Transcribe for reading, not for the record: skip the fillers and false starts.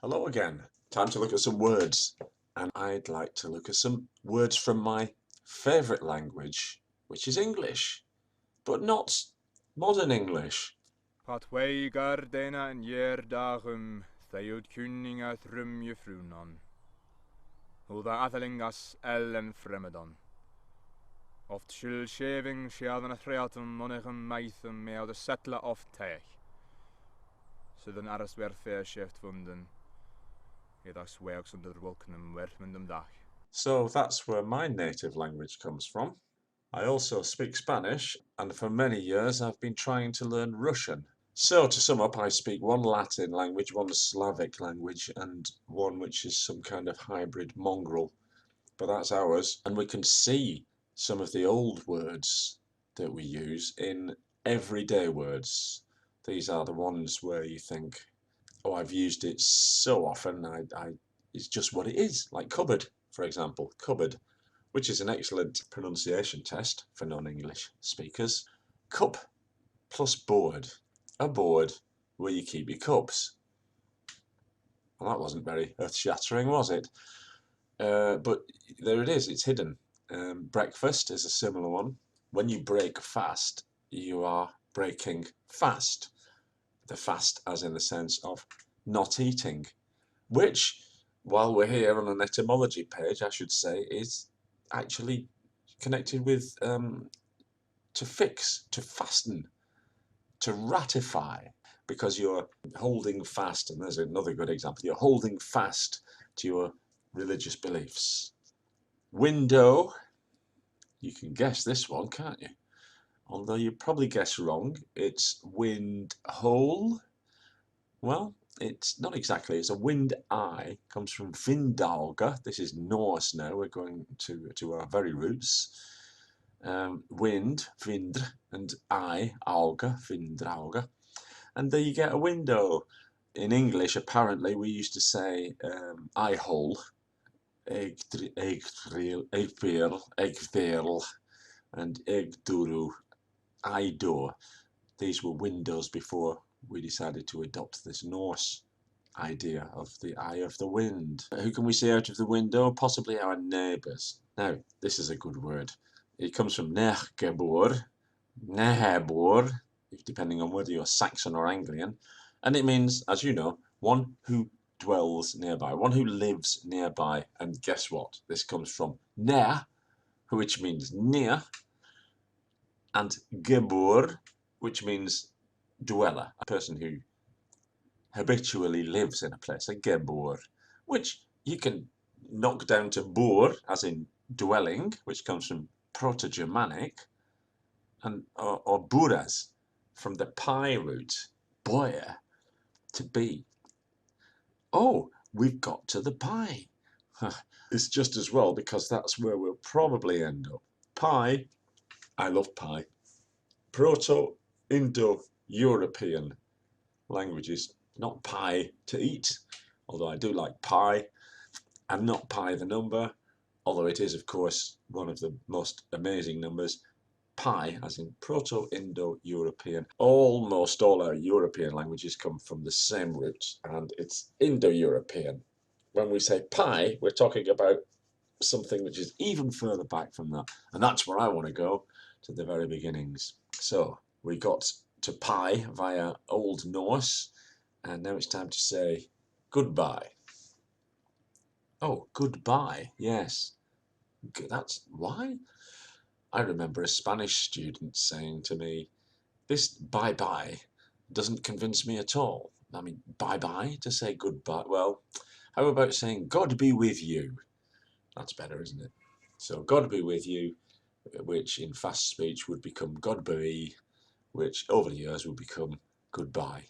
Hello again. Time to look at some words. And I'd like to look at some words from my favourite language, which is English, but not modern English. Patwei gardena en dagum, thayud kunninga thrum je frunan. Hulda athalingas ellen fremedon. Oft shil shaving shiadan a threatum monegum maithum mea de settler of teich. Sydd aras werfe shift vunden. Edags weogs under wolkenum werfmundum dach. So that's where my native language comes from. I also speak Spanish, and for many years I've been trying to learn Russian. So to sum up, I speak one Latin language, one Slavic language, and one which is some kind of hybrid mongrel. But that's ours, and we can see some of the old words that we use in everyday words. These are the ones where you think, oh, I've used it so often, it's just what it is, like cupboard, for example, cupboard, which is an excellent pronunciation test for non-English speakers. Cup plus board, a board where you keep your cups. Well, that wasn't very earth-shattering, was it? But there it is, it's hidden. Breakfast is a similar one. When you break fast, you are breaking fast. The fast as in the sense of not eating, which, while we're here on an etymology page, I should say, is actually connected with to fix, to fasten, to ratify, because you're holding fast, and there's another good example, you're holding fast to your religious beliefs. Window, you can guess this one, can't you? Although you probably guess wrong, it's wind hole. Well, it's not exactly, it's a wind eye, comes from vindauga. This is Norse now, we're going to our very roots. Wind, vind, and eye, auga, vindrauga. And there you get a window. In English, apparently, we used to say eye hole, eggdril, and eggduru, eye door. These were windows before we decided to adopt this Norse idea of the eye of the wind. Who can we see out of the window? Possibly our neighbours. Now, this is a good word. It comes from Neighbour, depending on whether you're Saxon or Anglian, and it means, as you know, one who dwells nearby, one who lives nearby. And guess what? This comes from near, which means near, and gebur, which means dweller, a person who habitually lives in a place, a gebur, which you can knock down to bur, as in dwelling, which comes from Proto-Germanic, and or buras, from the pi root, boya, to be. Oh, we've got to the pi. It's just as well, because that's where we'll probably end up. Pi, I love pi. Proto-Indo-European languages, not pie to eat, although I do like pie, and not pi the number, although it is, of course, one of the most amazing numbers. Pi, as in Proto-Indo-European. Almost all our European languages come from the same root, and it's Indo-European. When we say pi, we're talking about something which is even further back from that, and that's where I want to go, to the very beginnings. So we got to pi via Old Norse, and now it's time to say goodbye. Oh, goodbye, yes. That's why? I remember a Spanish student saying to me, this bye-bye doesn't convince me at all. I mean, bye-bye to say goodbye. Well, how about saying God be with you? That's better, isn't it? So God be with you, which in fast speech would become God be, which over the years would become goodbye.